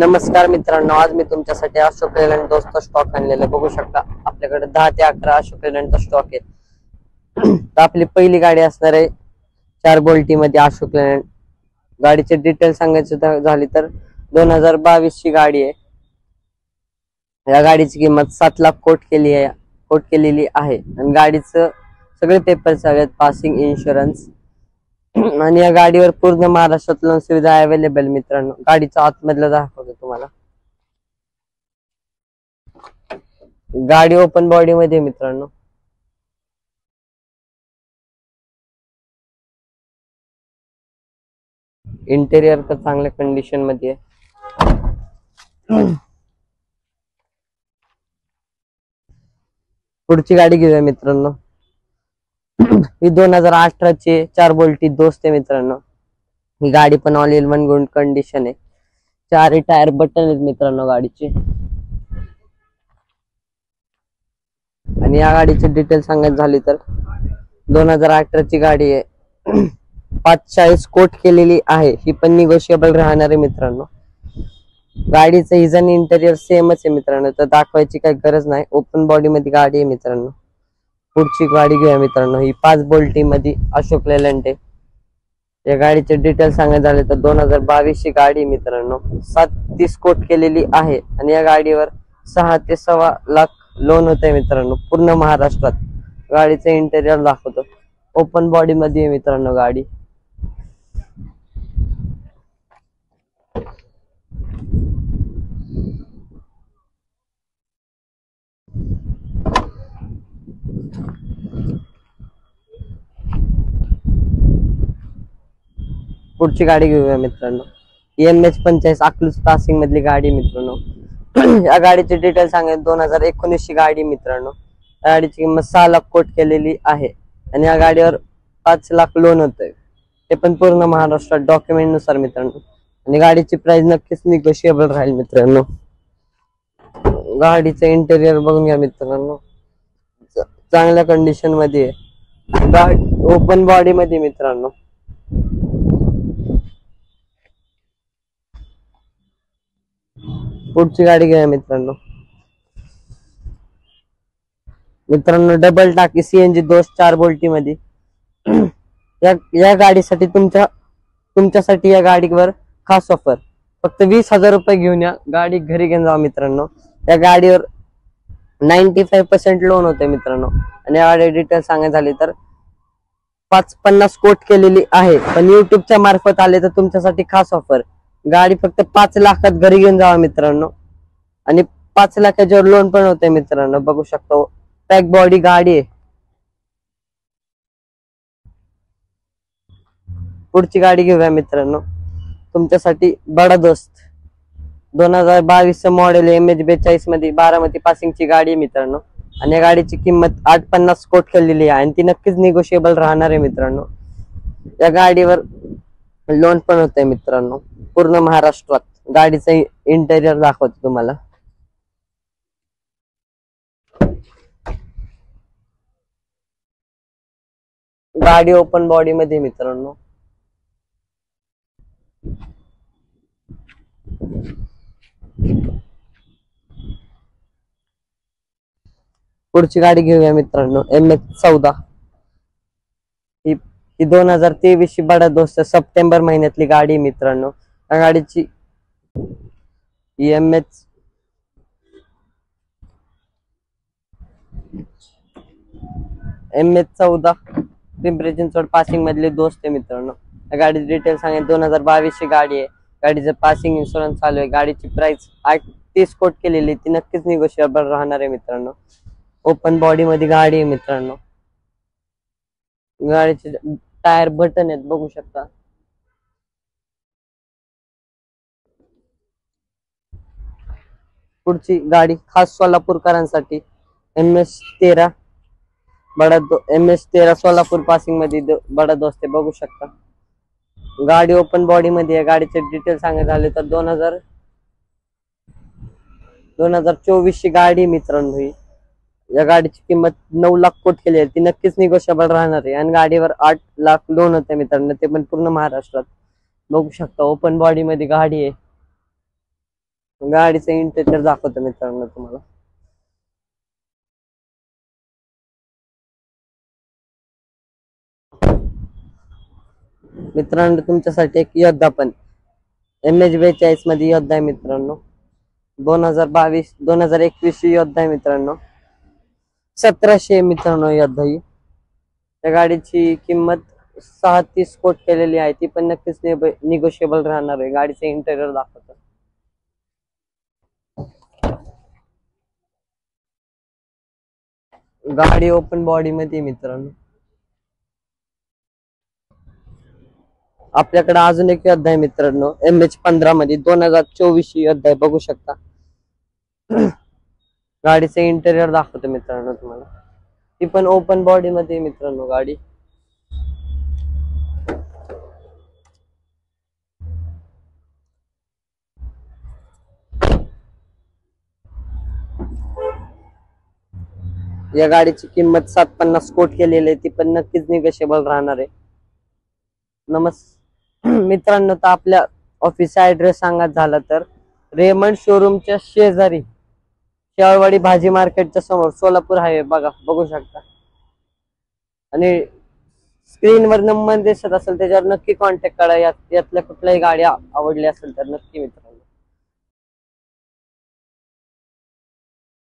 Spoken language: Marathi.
नमस्कार मित्रांनो, आज मी तुमच्यासाठी अशोक लेलँड दोस्त स्टॉक आणलेला बघू शकता। आपल्याकडे 10 ते 11 अशोक लेलँडचा स्टॉक आहे। तर आपली पहिली गाडी असणार आहे 4 बोल्टी मध्ये अशोक लेलँड। गाडीचे डिटेल सांगायचं झाली तर 2022 ची गाडी आहे। या गाडीची किंमत 7 लाख कोट केलेली आहे आणि गाडीचं सगळे पेपर्स आहेत, पासिंग, इन्शुरन्स आणि या गाडीवर पूर्ण महाराष्ट्रात लोन सुविधा अवेलेबल। मित्रांनो, गाडीचा आतमधला दाखवतो तुम्हाला। गाडी ओपन बॉडी मध्ये मित्रांनो, इंटेरियर तर चांगल्या कंडिशन मध्ये आहे। पुढची गाडी घेऊया मित्रांनो, ही 2018 ची 4 बोल्टी दोस्त आहे मित्रांनो। ही गाडी पण all in one good condition आहे। 4 टायर बटन आहेत मित्रांनो गाडीचे। आणि या गाडीचे डिटेल सांगायचं झाली तर 2018 ची गाडी आहे। 45 कोट केलेली आहे। ही पण निगोशिएबल राहणार आहे मित्रांनो। गाडीचं इंजन इंटेरियर सेमच आहे मित्रांनो, तर दाखवायची काही गरज नाही। ओपन बॉडी मध्ये गाडी आहे मित्रांनो। पुढची गाडी घेऊया मित्रांनो, ही 5 बोल्टी मध्ये अशोक लेलँड आहे। या गाडीचे डिटेल सांगायचं झाले तर 2022 ची गाडी मित्रांनो, 37 कोट केलेली आहे आणि या गाडीवर 6 ते 6.25 लाख लोन होते मित्रांनो, पूर्ण महाराष्ट्रात। गाडीचं इंटेरियर दाखवतो, ओपन बॉडी मध्ये मित्रांनो गाडी। पुढची गाडी घेऊया मित्रांनो, MH45 अकलूज पासिंग मधली गाडी मित्रांनो। या गाडीचे डिटेल सांगायचं 2019 ची गाडी मित्रांनो। या गाडीची किंमत 6 लाख कोट केलेली आहे आणि या गाडीवर 5 लाख लोन होतंय, ते पण पूर्ण महाराष्ट्रात डॉक्युमेंट नुसार मित्रांनो। आणि गाडीची प्राइस नक्कीच निगोशिएबल राहील मित्रांनो। गाडीचं इंटेरियर बघून घ्या मित्रांनो, चांगल्या कंडिशन मध्ये आहे। गाडी ओपन बॉडी मध्ये मित्रांनो। पुढची गाडी घ्या मित्रांनो, डबल टाकी CNG दोस्त 4 बोल्टी मध्ये। या गाडीसाठी तुमच्यासाठी या गाडीवर खास ऑफर, फक्त 20,000 रुपये घेऊन या, गाडी घरी घेऊन जा मित्रांनो। या गाडीवर 95% लोन होते मित्रांनो। आणि या गाडी डिटेल सांगायचं झाली तर 50 कोट केलेली आहे, पण युट्यूबच्या मार्फत आले तर तुमच्यासाठी खास ऑफर। गाडी फक्त 5 लाखात घरी घेऊन जावा मित्रांनो आणि 5 लाखाच्यावर लोन पण होते मित्रांनो, बघू शकतो। पॅक बॉडी गाडी आहे। पुढची गाडी घेऊया मित्रांनो, तुमच्यासाठी बडा दोस्त 2022 मॉडेल MH42 मध्ये 12 पासिंगची गाडी आहे मित्रांनो। आणि या गाडीची किंमत 850 कोट केलेली आहे आणि ती नक्कीच निगोशिएबल राहणार आहे मित्रांनो। या गाडीवर लोन पण होते मित्रांनो, पूर्ण महाराष्ट्रात। गाडीचं इंटेरियर दाखवतो तुम्हाला। गाडी ओपन बॉडी मध्ये मित्रांनो। पुढची गाडी घेऊया मित्रांनो, MH14। ही 2023 ची बडा दोस्त सप्टेंबर महिन्यातली गाडी मित्रांनो। या गाडीची MH14 पिंपरी चिंचवड पासिंग मधले दोस्त आहे मित्रांनो। या गाडीची डिटेल सांगेल 2022 ची गाडी आहे। गाडीचं पासिंग इन्शुरन्स चालू आहे। गाडीची प्राइस 30 कोट केलेली, ती नक्कीच निगोशिएबल राहणार आहे मित्रांनो। ओपन बॉडी मध्ये गाडी आहे मित्रांनो। गाडीचे टायर बटन आहेत, बघू शकता। पुढची गाडी खास सोलापूरकरांसाठी MH13 MH13 सोलापूर पासिंग मध्ये बडा दोस्त आहे, बघू शकता। गाडी ओपन बॉडी मध्ये आहे। गाडीचे डिटेल सांगायचं झाले तर 2024 ची गाडी मित्रांनो। ही या गाडीची किंमत 9 लाख कोट केली आहे, ती नक्कीच निगोशिएबल राहणार आहे। आणि गाडीवर 8 लाख लोन होते मित्रांनो, ते पण पूर्ण महाराष्ट्रात, बघू शकता। ओपन बॉडी मध्ये गाडी आहे। गाडीचं इंटेरियर दाखवतो मित्रांनो तुम्हाला. मित्रांनो तुमच्यासाठी एक योद्धा पण MH42 मध्ये योद्धा आहे मित्रांनो. 2021 योद्धा आहे मित्रांनो. 1700 मित्रांनो योद्धा ही. त्या गाडीची किंमत 36 कोट केलेली आहे, ती पण नक्कीच निगोशिएबल राहणार आहे. गाडीचे इंटेरियर दाखवतो. गाडी ओपन बॉडी मध्ये मित्रांनो. आपल्याकडे अजून एक योद्धा आहे मित्रांनो MH15 मध्ये 2024 योद्धा आहे, बघू शकता. गाडीचे इंटेरियर दाखवतो मित्रांनो तुम्हाला. ती पण ओपन बॉडी मध्ये मित्रांनो गाडी. या गाडीची किंमत 750 कोट केलेली आहे, ती पण नक्कीच निगोशिएबल राहणार आहे. मित्रांनो, तर आपल्या ऑफिसचा ऍड्रेस सांगायचं झालं तर रेमंड शोरूमच्या शेजारी शेवाळवाडी भाजी मार्केटच्या समोर सोलापूर हायवे बघू शकता. आणि स्क्रीनवर नंबर दिसत असेल त्याच्यावर नक्की कॉन्टॅक्ट करा. यातल्या कुठल्याही गाडी आवडली असेल तर नक्की मित्रांनो.